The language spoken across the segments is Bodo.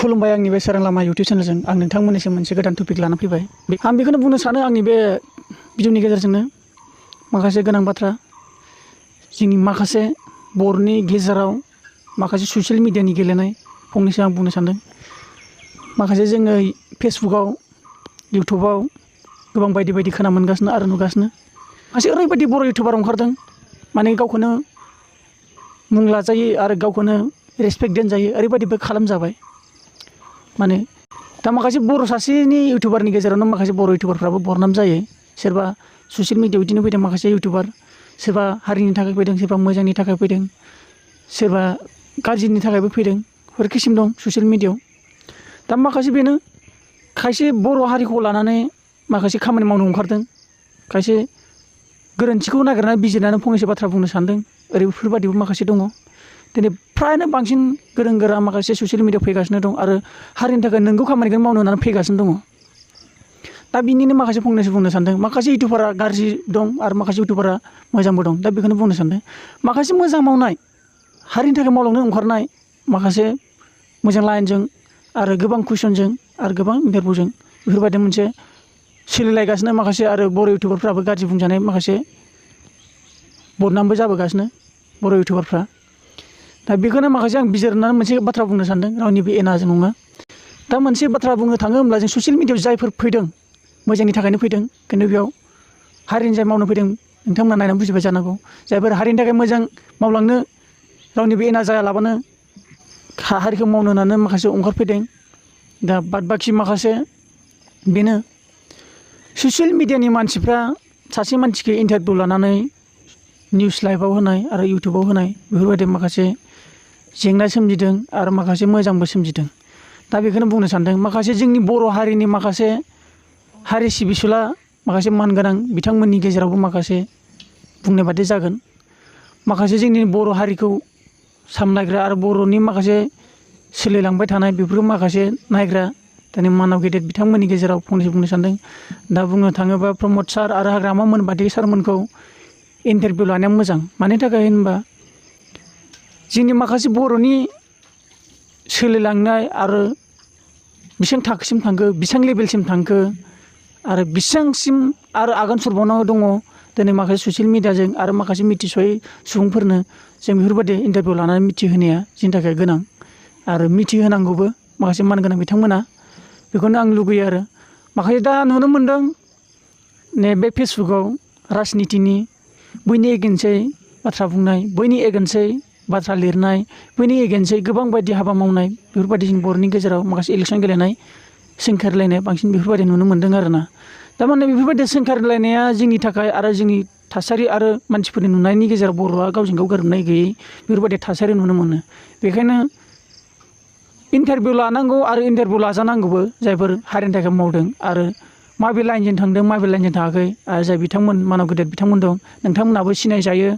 खुलुमबाय आंनि बे सोरां लामा इउटिउब चेनेलजों आं नोंथांमोननिसिम मोनसे गोदान टपिक लाना फैबाय आं बेखौनो बुंनो सानो आंनि बे भिडिअनि गेजेरजोंनो माखासे गोनां बाथ्रा जोंनि माखासे बर'नि गेजेराव माखासे ससियेल मिडियानि गेलेनाय फंनैसो आं बुंनो सानदों माखासे जोङो फेसबुकआव इउटिउबाव गोबां बायदि बायदि खोना मोनगासिनो आरो नुगासिनो माखासे ओरैबायदि बर' इउटिउबार ओंखारदों माने गावखौनो मुं लाजायो आरो गावखौनो रेसपेक्ट दोनजायो ओरैबायदिबो खालामजाबाय माने दा माखासे बर' सासेनि इउटिउबारनि गेजेरावनो माखासे बर' इउटिउबारफ्राबो बरनाम जायो सोरबा ससियेल मिडियायाव बिदिनो फैदों माखासे इउटिउबार सोरबा हारिनि थाखाय फैदों सोरबा मोजांनि थाखाय फैदों सोरबा गाज्रिनि थाखायबो फैदों बेफोर किसिम दं ससियेल मिडियायाव दा माखासे बेनो खायसे बर' हारिखौ लानानै माखासे खामानि मावनो ओंखारदों खायसे गोरोन्थिखौ नागिरनानै बिजिरनानै फंनैसो बाथ्रा बुंनो सानदों बेफोरबायदिबो माखासे दङ दिनै फ्रायानो बांसिन गोरों गोरा माखासे ससियेल मिडियायाव फैगासिनो दं आरो हारिनि थाखाय नंगौ खामानिखौ मावनो होननानै फैगासिनो दङ दा बिनिनो माखासे फंनैसो बुंनो सानदों माखासे इउटिउबारा गाज्रि दं आरो माखासे इउटिउबारा मोजांबो दं दा बेखौनो बुंनो सानदों माखासे मोजां मावनाय हारिनि थाखाय मावलांनो ओंखारनाय माखासे मोजां लाइनजों आरो गोबां कुइसनजों आरो गोबां इन्टारभिउजों बेफोरबायदि मोनसे सोलिलायगासिनो माखासे आरो बर' इउटिउबारफ्राबो गाज्रि बुंजानाय माखासे बदनामबो जाबोगासिनो बर' इउटिउबारफ्रा दा बेखौनो माखासे आं बिजिरनानै मोनसे बाथ्रा बुंनो सानदों रावनिबो एनाजों नङा दा मोनसे बाथ्रा बुंनो थाङो होमब्ला जों ससियेल मिडियायाव जायफोर फैदों मोजांनि थाखायनो फैदों खिन्थु बेयाव हारिनि जाय मावनो फैदों नोंथांमोना नायनानै बुजिबाय जानांगौ जायफोर हारिनि थाखाय मोजां मावलांनो रावनिबो एना जायालाबानो हारिखौ मावनो होननानै माखासे ओंखारफैदों दा बाद बाखि माखासे बेनो ससियेल मिडियानि मानसिफ्रा सासे मानसिखौ इन्टारभिउ लानानै निउस लाइभआव होनाय आरो इउटिउबाव होनाय बेफोरबायदि माखासे जेंना सोमजिदों आरो माखासे मोजांबो सोमजिदों दा बेखौनो बुंनो सानदों माखासे जोंनि बर' हारिनि माखासे हारि सिबिसुला माखासे मानगोनां बिथांमोननि गेजेरावबो माखासे बुंनाय बादि जागोन माखासे जोंनि बर' हारिखौ सामलायग्रा आरो बर'नि माखासे सोलिलांबाय थानाय बेफोरखौ माखासे नायग्रा दिनै मानब गेदेर बिथांमोननि गेजेराव फंनैसो बुंनो सानदों दा बुंनो थाङोबा प्रमद सार आरो हाग्रामामोन बादि सारमोनखौ इन्टारभिउ लानाया मोजां मानि थाखाय होनबा जोंनि माखासे बर'नि सोलिलांनाय आरो बेसेबां थाखोसिम थांखो बेसेबां लेभेलसिम थांखो आरो बेसेबांसिम आरो आगान सुरबावनांगौ दङ दिनै माखासे ससियेल मिडियाजों आरो माखासे मिथिसयै सुबुंफोरनो जों बेफोरबायदि इन्टारभिउ लानानै मिथिहोनाया जोंनि थाखाय गोनां आरो मिथिहोनांगौबो माखासे मानगोनां बिथांमोना बेखौनो आं लुगैयो आरो माखासे दा नुनो मोनदों नैबे फेसबुकाव राजनितिनि बैनि एगेन्सै बाथ्रा बुंनाय बैनि एगेन्सै बाथ्रा लिरनाय बैनि एगेन्सै गोबां बायदि हाबा मावनाय बेफोरबायदि जोंनि बर'नि गेजेराव माखासे इलेक्सन गेलेनाय सोंखारिलायनाय बांसिन बेफोरबायदि नुनो मोन्दों आरोना थारमाने बेफोरबायदि सोंखारिलायनाया जोंनि थाखाय आरो जोंनि थासारि आरो मानसिफोरनि नुनायनि गेजेराव बर'आ गावजों गाव गोरोबनाय गैयै बेफोरबायदि थासारि नुनो मोनो बेखायनो इन्टारभिउ लानांगौ आरो इन्टारभिउ लाजानांगौबो जायफोर हारिनि थाखाय मावदों आरो माबे लाइनजों थांदों माबे लाइनजों थाङाखै आरो जाय बिथांमोन मानब गेदेर बिथांमोन दं नोंथांमोनाबो सिनायजायो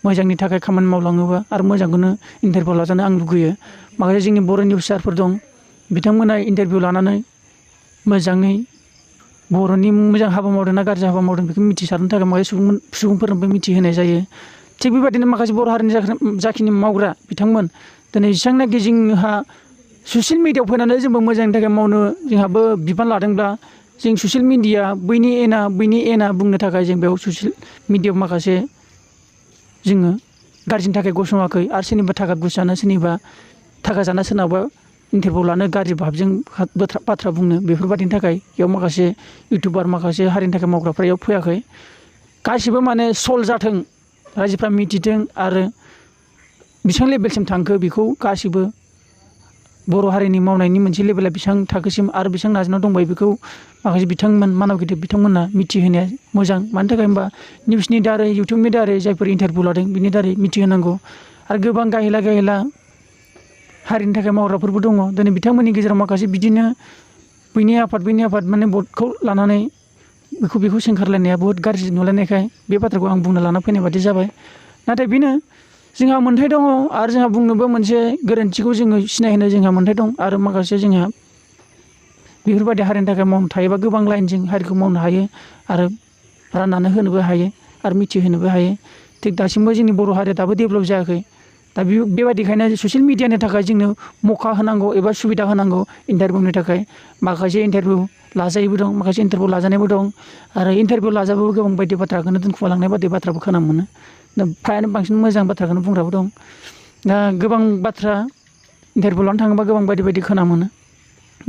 मोजांनि थाखाय खामानि मावलाङोबा आरो मोजांखौनो इन्टारभिउ लाजानो आं लुगैयो माखासे जोंनि बर' निउसारफोर दं बिथांमोना इन्टारभिउ लानानै मोजाङै बर'नि मोजां हाबा मावदों ना गाज्रि हाबा मावदों बेखौ मिथिसारनो थाखाय माखासे सुबुंफोरनोबो मिथिहोनाय जायो थिग बेबायदिनो माखासे बर' हारिनि जाखिनि मावग्रा बिथांमोन दिनै जेसेबांनाखि जोंहा ससियेल मिडियायाव फैनानै जोंबो मोजांनि थाखाय मावनो जोंहाबो बिबान लादोंब्ला जों ससियेल मिडिया बैनि एना बुंनो थाखाय जों बेयाव ससियेल मिडियायाव माखासे जोङो गाज्रिनि थाखाय गसङाखै आरो सोरनिबा थाखा घुस जानो सोरनिबा थाखा जाना सोरनावबा इन्टारभिउ लानो गाज्रि भाबजों बाथ्रा बुंनो बेफोरबायदिनि थाखाय बेयाव माखासे इउटिउबार माखासे हारिनि थाखाय मावग्राफ्रा बेयाव फैयाखै गासिबो माने सल जाथों रायजोफ्रा मिथिथों आरो बेसेबां लेभेलसिम थांखो बेखौ गासिबो बर' हारिनि मावनायनि मोनसे लेभेला बेसेबां थाखोसिम आरो बेसेबां नाजानायाव दंबायो बेखौ माखासे बिथांमोन मानब गिदिर बिथांमोना मिथिहोनाया मोजां मानि थाखाय होनबा निउसनि दारै इउटिउबनि दारै जायफोर इन्टारभिउ लादों बिनि दारै मिथिहोनांगौ आरो गोबां गाहेला हारिनि थाखाय मावग्राफोरबो दङ दिनै बिथांमोननि गेजेराव माखासे बिदिनो बैनि आफाद माने भटखौ लानानै बेखौ सोंखारलायनाया बहुद गाज्रि नुलायनायखाय बे बाथ्राखौ आं बुंनो लाना फैनाय बादि जाबाय नाथाय बेनो जोंहा मोन्थाय दङ आरो जोंहा बुंनोबो मोनसे गोरोन्थिखौ जोङो सिनायहोनो जोंहा मोन्थाय दं आरो माखासे जोंहा बेफोरबायदि हारिनि थाखाय मावनो थायोबा गोबां लाइनजों हारिखौ मावनो हायो आरो राननानै होनोबो हायो आरो मिथिहोनोबो हायो थिग दासिमबो जोंनि बर' हारिया दाबो डेभेलप जायाखै दा बेबायदिखायनो ससियेल मिडियानि थाखाय जोंनो मौका होनांगौ एबा सुबिदा होनांगौ इन्टारभिउनि थाखाय माखासे इन्टारभिउ लाजायैबो दं माखासे इन्टारभिउ लाजानायबो दं आरो इन्टारभिउ लाजाबाबो गोबां बायदि बाथ्राखौनो दोनखुमालांनाय बायदि बाथ्राबो खोनानो मोनो दा फ्रायानो बांसिन मोजां बाथ्राखौनो बुंग्राबो दं दा गोबां बाथ्रा इन्टारभिउ लानो थाङोबा गोबां बायदि बायदि खोनानो मोनो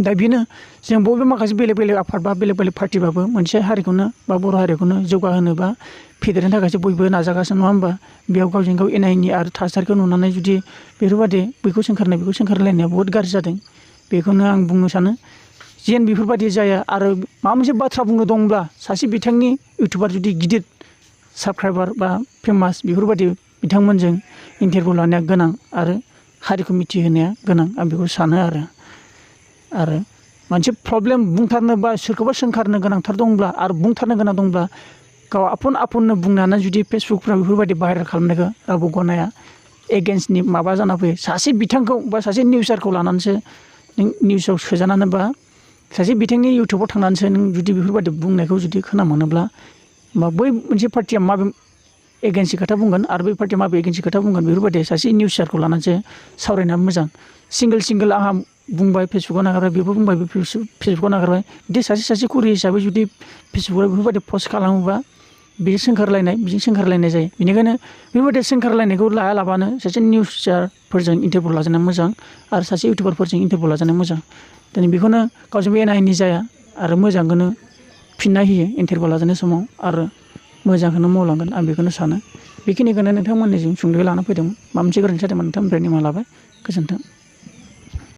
दा बेनो जों बयबो माखासे बेलेग बेलेग आफाद बा बेलेग बेलेग पार्टिबाबो मोनसे हारिखौनो बा बर' हारिखौनो जौगाहोनो बा फेदेरनो थाखायसो बयबो नाजागासिनो नङा होमबा बेयाव गावजों गाव एना एनि आरो थासारिखौ नुनानै जुदि बेफोरबायदि बैखौ सोंखारलायनाया बहुद गाज्रि जादों बेखौनो आं बुंनो सानो जेन बेफोरबायदि जाया आरो माबा मोनसे बाथ्रा बुंनो दंब्ला सासे बिथांनि इउटुबार जुदि गिदिर साबस्क्राइबार बा फेमास बेफोरबायदि बिथांमोनजों इन्टारभिउ लानाया गोनां आरो हारिखौ मिथिहोनाया गोनां आं बेखौ सानो आरो मोनसे प्रब्लेम बुंथारनो बा सोरखौबा सोंखारनो गोनांथार दंब्ला आरो बुंथारनो गोनां दंब्ला गाव आफननो बुंनानै जुदि फेसबुकफ्राव बेफोरबायदि भाइरेल खालामनायखौ रावबो गनाया एगेन्स्टनि माबा जाना फैयो सासे बिथांखौ बा सासे निउसारखौ लानानैसो नों निउसाव सोजानानै बा सासे बिथांनि इउटुबाव थांनानैसो नों जुदि बेफोरबायदि बुंनायखौ जुदि खोना मोनोब्ला होमबा बै मोनसे पार्टिया माबे एगेन्स्टनि खोथा बुंगोन आरो बै पार्टिया माबे एगेन्स्टनि खोथा बुंगोन बेफोरबायदि सासे निउसारखौ लानानैसो सावरायनाया मोजां सिंगोल आंहा बुंबाय फेसबुकाव नागारबाय बेबो बुंबाय बे फेसबुकाव नागारबाय बिदि सासे कुरि हिसाबै जुदि फेसबुकाव बेफोरबायदि पस्ट खालामोबा बेजों सोंखारलायनाय जायो बेनिखायनो बेफोरबायदि सोंखारलायनायखौ लायालाबानो सासे निउसारफोरजों इन्टारभिउ लाजानाया मोजां आरो सासे इउटुबारफोरजों इन्टारभिउ लाजानाया मोजां दिनै बेखौनो गावजोंबो एना एनि जाया आरो मोजांखौनो फिननाय होयो इन्टारभिउ लाजानाय समाव आरो मोजांखौनो मावलांगोन आं बेखौनो सानो बेखिनिखौनो नोंथांमोननिजों सुंद'यै लाना फैदोंमोन माबा मोनसे गोरोन्थि जादोंमोन नोंथांनिफ्राय निमाहा लाबाय गोजोन्थों